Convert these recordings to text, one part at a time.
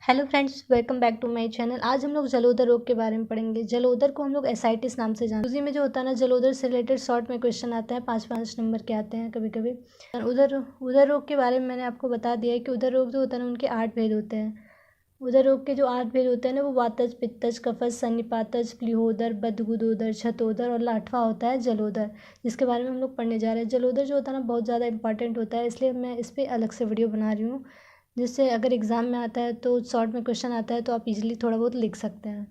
Hello friends, welcome back to my channel. आज हम लोग जलोदर रोग के बारे में पढ़ेंगे। जलोदर को हम लोग एसाइटिस नाम से जानते हैं। उसी में जो होता है ना, जलोदर से रिलेटेड शॉर्ट में क्वेश्चन आते हैं, 5-5 नंबर के आते हैं कभी कभी। उधर उधर रोग के बारे में मैंने आपको बता दिया है कि उधर रोग जो होता है ना, उनके 8 भेद होते हैं। उधर रोग के जो 8 भेद होते हैं ना, वो वातज, पित्तज, कफज, सन्निपातज, प्लीहोदर, बदगुदोदर, छतोदर और 8वां होता है जलोदर, जिसके बारे में हम लोग पढ़ने जा रहे हैं। जलोदर जो होता है ना, बहुत ज़्यादा इंपॉर्टेंट होता है, इसलिए मैं इस पर अलग से वीडियो बना रही हूँ, जिससे अगर एग्ज़ाम में आता है तो शॉर्ट में क्वेश्चन आता है तो आप इजीली थोड़ा बहुत लिख सकते हैं।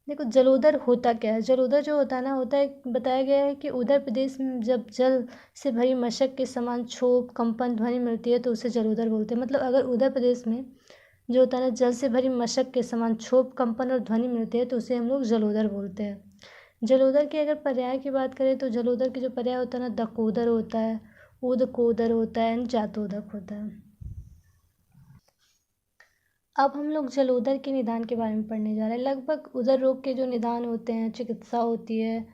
देखो, जलोदर होता क्या है। जलोदर जो होता है ना, होता है, बताया गया है कि उधर प्रदेश में जब जल से भरी मशक के समान क्षोभ, कंपन, ध्वनि मिलती है तो उसे जलोदर बोलते हैं। मतलब अगर उधर प्रदेश में जो होता है ना, जल से भरी मशक के समान क्षोभ, कंपन और ध्वनि मिलती है तो उसे हम लोग जलोदर बोलते हैं। जलोदर की अगर पर्याय की बात करें तो जलोदर के जो पर्याय होता है ना, दकोदर होता है, उदकोदर होता है एंड जातोदक होता है। अब हम लोग जलोदर के निदान के बारे में पढ़ने जा रहे हैं। लगभग उदर रोग के जो निदान होते हैं, चिकित्सा होती है,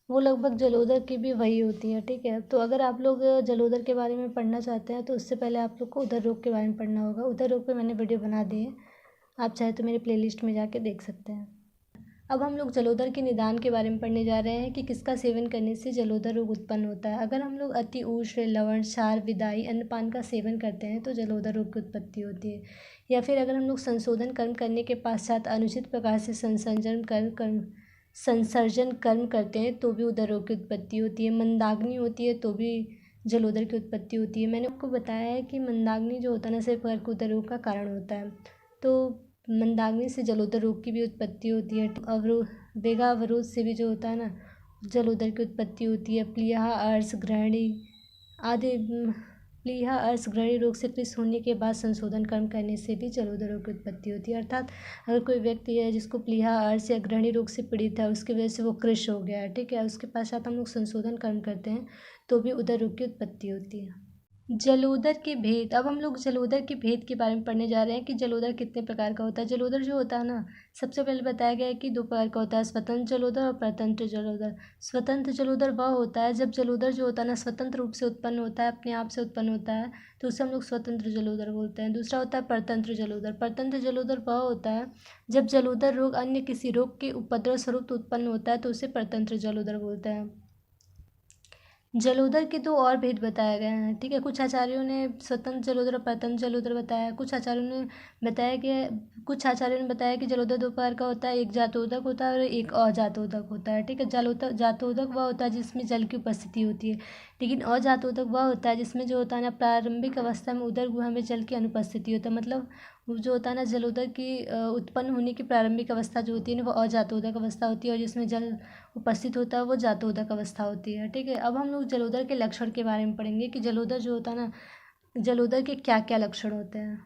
वो लगभग जलोदर की भी वही होती है। ठीक है, तो अगर आप लोग जलोदर के बारे में पढ़ना चाहते हैं तो उससे पहले आप लोग को उदर रोग के बारे में पढ़ना होगा। उदर रोग पे मैंने वीडियो बना दी है, आप चाहे तो मेरे प्लेलिस्ट में जाके देख सकते हैं। अब हम लोग जलोदर के निदान के बारे में पढ़ने जा रहे हैं कि किसका सेवन करने से जलोदर रोग उत्पन्न होता है। अगर हम लोग अति उष्ण, लवण, क्षार, विदाई, अन्नपान का सेवन करते हैं तो जलोदर रोग की उत्पत्ति होती है। या फिर अगर हम लोग संशोधन कर्म करने के पश्चात अनुचित प्रकार से संसर्जन कर्म करते हैं तो भी उदर रोग की उत्पत्ति होती है। मंदाग्नि होती है तो भी जलोदर की उत्पत्ति होती है। मैंने आपको बताया है कि मंदाग्नि जो होता है ना, सिर्फ उदर रोग का कारण होता है। तो मंदाग्नि से जलोदर रोग की भी उत्पत्ति होती है। वेगा अवरोध से भी जो होता है ना, जलोदर की उत्पत्ति होती है। प्लीहा, अर्श, ग्रहणी आदि प्लीहा, अर्श, ग्रहणी रोग से कृष होने के बाद संशोधन कर्म करने से भी जलोदर रोग की उत्पत्ति होती है। अर्थात अगर कोई व्यक्ति है जिसको प्लीहा, अर्श या ग्रहणी रोग से पीड़ित है, उसकी वजह से वो कृष हो गया है, ठीक है, उसके पश्चात हम लोग संशोधन कर्म करते हैं तो भी उदर रोग की उत्पत्ति होती है। जलोदर के भेद। अब हम लोग जलोदर के भेद के बारे में पढ़ने जा रहे हैं कि जलोदर कितने प्रकार का होता है। जलोदर जो होता है ना, सबसे पहले बताया गया है कि 2 प्रकार का होता है, स्वतंत्र जलोदर और परतंत्र जलोदर। स्वतंत्र जलोदर वह होता है जब जलोदर जो होता है ना, स्वतंत्र रूप से उत्पन्न होता है, अपने आप से उत्पन्न होता है, तो उसे हम लोग स्वतंत्र जलोदर बोलते हैं। दूसरा होता है परतंत्र जलोदर। परतंत्र जलोदर वह होता है जब जलोदर रोग अन्य किसी रोग के उपद्रव स्वरूप उत्पन्न होता है तो उसे परतंत्र जलोदर बोलते हैं। जलोदर के 2 और भेद बताए गए हैं, ठीक है। कुछ आचार्यों ने स्वतंत्र जलोदर और परतंत्र जलोदर बताया। कुछ आचार्यों ने बताया कि जलोदर 2 प्रकार का होता है, एक जातोदक होता है और एक अजातोदक होता है, ठीक है। जातोदक वह होता है जिसमें जल की उपस्थिति होती है, लेकिन अजातोदक वह होता है जिसमें जो होता है ना, प्रारंभिक अवस्था में उदर गुहा में जल की अनुपस्थिति होता है। मतलब वो जो होता है ना, जलोदर की उत्पन्न होने की प्रारंभिक अवस्था जो होती है ना, वो अजातोदक अवस्था होती है, और जिसमें जल उपस्थित होता है वो जातोदक अवस्था होती है, ठीक है। अब हम लोग जलोदर के लक्षण के बारे में पढ़ेंगे कि जलोदर जो होता है ना, जलोदर के क्या क्या लक्षण होते हैं।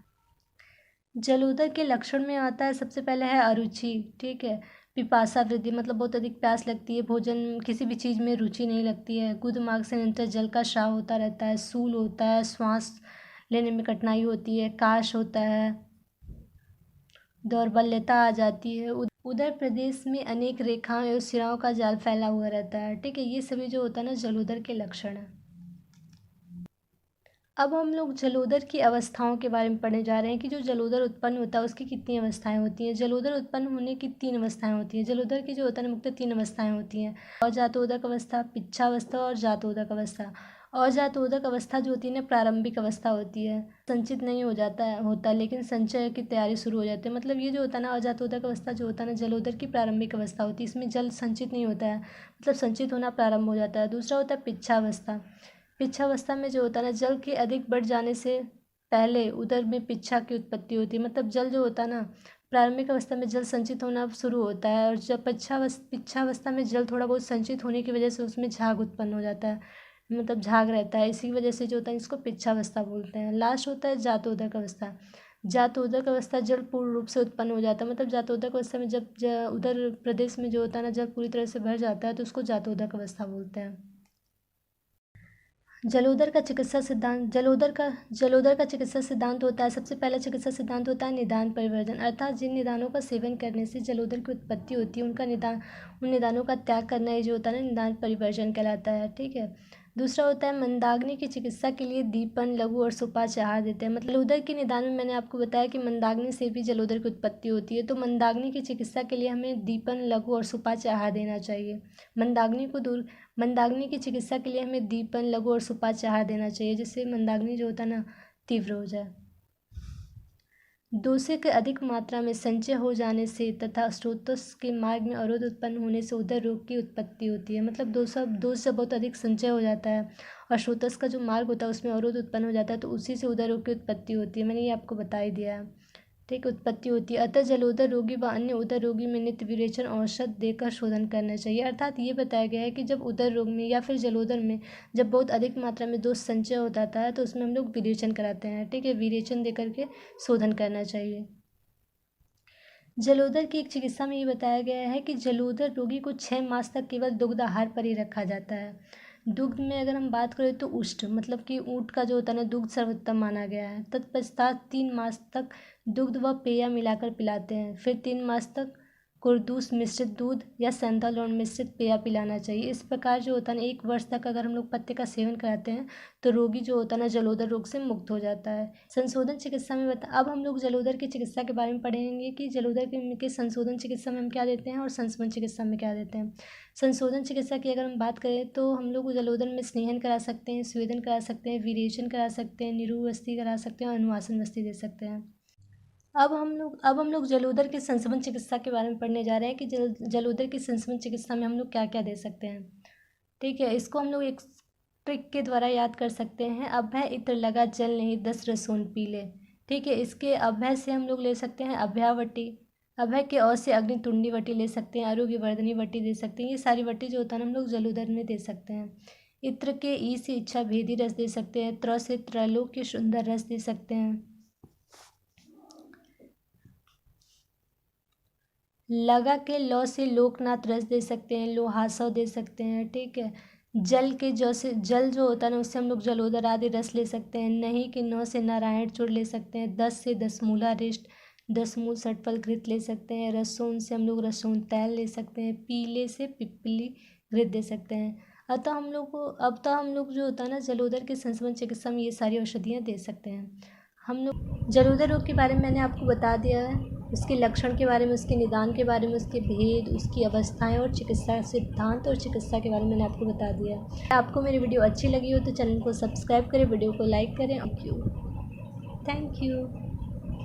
जलोदर के लक्षण में आता है, सबसे पहले है अरुचि, ठीक है। पिपासा वृद्धि, मतलब बहुत अधिक प्यास लगती है, भोजन किसी भी चीज़ में रुचि नहीं लगती है। गुदमार्ग से निरंतर जल का स्राव होता रहता है। सूल होता है, श्वास लेने में कठिनाई होती है। काश होता है, दौर्बल्यता आ जाती है। उधर प्रदेश में अनेक रेखाओं एवं सिराओं का जाल फैला हुआ रहता है, ठीक है। ये सभी जो होता है ना, जलोदर के लक्षण हैं। अब हम लोग जलोदर की अवस्थाओं के बारे में पढ़ने जा रहे हैं कि जो जलोदर उत्पन्न होता है उसकी कितनी अवस्थाएं होती हैं। जलोदर उत्पन्न होने की 3 अवस्थाएं होती हैं। जलोदर की जो होता है ना, मुख्यतः 3 अवस्थाएं होती हैं, अजातोदक अवस्था, पिच्छावस्था और जातोदक अवस्था। अजातोदक अवस्था जो होती है ना, प्रारंभिक अवस्था होती है, संचित नहीं हो जाता होता, लेकिन संचय की तैयारी शुरू हो जाती है। मतलब ये जो होता है ना, अजातोदक अवस्था जो होता है ना, जलोदर की प्रारंभिक अवस्था होती है, इसमें जल संचित नहीं होता है, मतलब संचित होना प्रारंभ हो जाता है। दूसरा होता है पिच्छावस्था। पिच्छावस्था में जो होता है ना, जल के अधिक बढ़ जाने से पहले उदर में पिच्छा की उत्पत्ति होती है। मतलब जल जो होता है ना, प्रारंभिक अवस्था में जल संचित होना शुरू होता है, और जब पिच्छावस्था में जल थोड़ा बहुत संचित होने की वजह से उसमें झाग उत्पन्न हो जाता है, मतलब झाग रहता है, इसी वजह से जो होता है इसको पिच्छावस्था बोलते हैं। लास्ट होता है जातोदक अवस्था। जातोदक अवस्था जल पूर्ण रूप से उत्पन्न हो जाता है, मतलब जातोदक अवस्था में जब उधर प्रदेश में जो होता है ना, जल पूरी तरह से भर जाता है तो उसको जातोदक अवस्था बोलते हैं। जलोदर का चिकित्सा सिद्धांत। जलोदर का चिकित्सा सिद्धांत होता है, सबसे पहला चिकित्सा सिद्धांत होता है निदान परिवर्जन। अर्थात जिन निदानों का सेवन करने से जलोदर की उत्पत्ति होती है उन निदानों का त्याग करना, ये जो होता है ना, निदान परिवर्जन कहलाता है, ठीक है। दूसरा होता है मंदाग्नि की चिकित्सा के लिए दीपन, लघु और सुपाच्य आहार देते हैं। मतलब जलोदर के निदान में मैंने आपको बताया कि मंदाग्नि से भी जलोदर की उत्पत्ति होती है, तो मंदाग्नि की चिकित्सा के लिए हमें दीपन, लघु और सुपाच्य आहार देना चाहिए। मंदाग्नि की चिकित्सा के लिए हमें दीपन, लघु और सुपाच्य आहार देना चाहिए, जिससे मंदाग्नि जो होता है ना तीव्र हो जाए। 2 से अधिक मात्रा में संचय हो जाने से तथा स्रोतस के मार्ग में अवरोध उत्पन्न होने से उदर रोग की उत्पत्ति होती है। मतलब 2 से बहुत अधिक संचय हो जाता है और स्रोतस का जो मार्ग होता है उसमें अवरोध उत्पन्न हो जाता है, तो उसी से उदर रोग की उत्पत्ति होती है। मैंने ये आपको बता ही दिया है, ठीक, उत्पत्ति होती है। अतः जलोदर रोगी व अन्य उदर रोगी में नित्य विरेचन औषध देकर शोधन करना चाहिए। अर्थात ये बताया गया है कि जब उदर रोग में या फिर जलोदर में जब बहुत अधिक मात्रा में दोष संचय हो जाता है तो उसमें हम लोग विरेचन कराते हैं, ठीक है, विरेचन दे करके शोधन करना चाहिए। जलोदर की एक चिकित्सा में ये बताया गया है कि जलोदर रोगी को 6 मास तक केवल दुग्ध आहार पर ही रखा जाता है। दुग्ध में अगर हम बात करें तो उष्ट मतलब कि ऊँट का जो होता है ना दुग्ध सर्वोत्तम माना गया है। तत्पश्चात 3 मास तक दुग्ध व पेय मिलाकर पिलाते हैं। फिर 3 मास तक कुर्दूस मिश्रित दूध या सेंथालोन मिश्रित पेय पिलाना चाहिए। इस प्रकार जो होता है ना 1 वर्ष तक अगर हम लोग पत्ते का सेवन कराते हैं तो रोगी जो होता है ना जलोदर रोग से मुक्त हो जाता है। संशोधन चिकित्सा में अब हम लोग जलोदर की चिकित्सा के बारे में पढ़ेंगे कि जलोदर के संशोधन चिकित्सा में हम क्या देते हैं और संशमन चिकित्सा में क्या देते हैं। संशोधन चिकित्सा की अगर हम बात करें तो हम लोग जलोदर में स्नेहन करा सकते हैं, स्वेदन करा सकते हैं, विरेचन करा सकते हैं, निरुवस्ती करा सकते हैं और अनुवासन वस्ती दे सकते हैं। अब हम लोग जलोदर की संशमन चिकित्सा के बारे में पढ़ने जा रहे हैं कि जलोदर की संशमन चिकित्सा में हम लोग क्या क्या दे सकते हैं, ठीक है। इसको हम लोग एक ट्रिक के द्वारा याद कर सकते हैं। अभय इत्र लगा जल नहीं 10 रसोन पी ले, ठीक है। इसके अभय से हम लोग ले सकते हैं अभयावटी, अभय के और से अग्नितुंडी वटी ले सकते हैं, आरोग्यवर्धनी वटी दे सकते हैं। ये सारी वटी जो होता है हम लोग जलोदर में दे सकते हैं। इत्र के ई से इच्छा भेदी रस दे सकते हैं। त्र से त्रैलोक के सुंदर रस दे सकते हैं। लगा के लौ से लोकनाथ रस दे सकते हैं, लोहासव दे सकते हैं, ठीक है। जल के जल जो होता है ना उससे हम लोग जलोदर आदि रस ले सकते हैं। नहीं के नौ से नारायण चूर्ण ले सकते हैं। 10 से 10 मूला रिष्ट, 10 मूल षटफल घृत ले सकते हैं। रसोन से हम लोग रसोन तैल ले सकते हैं। पीले से पिपली घृत दे सकते हैं। अब तो हम लोग जो होता है ना जलोदर के संशमन चिकित्सा में ये सारी औषधियाँ दे सकते हैं। हम लोग जलोदर रोग के बारे में मैंने आपको बता दिया है, उसके लक्षण के बारे में, उसके निदान के बारे में, उसके भेद, उसकी अवस्थाएं और चिकित्सा सिद्धांत और चिकित्सा के बारे में मैंने आपको बता दिया। आपको मेरी वीडियो अच्छी लगी हो तो चैनल को सब्सक्राइब करें, वीडियो को लाइक करें। Thank you.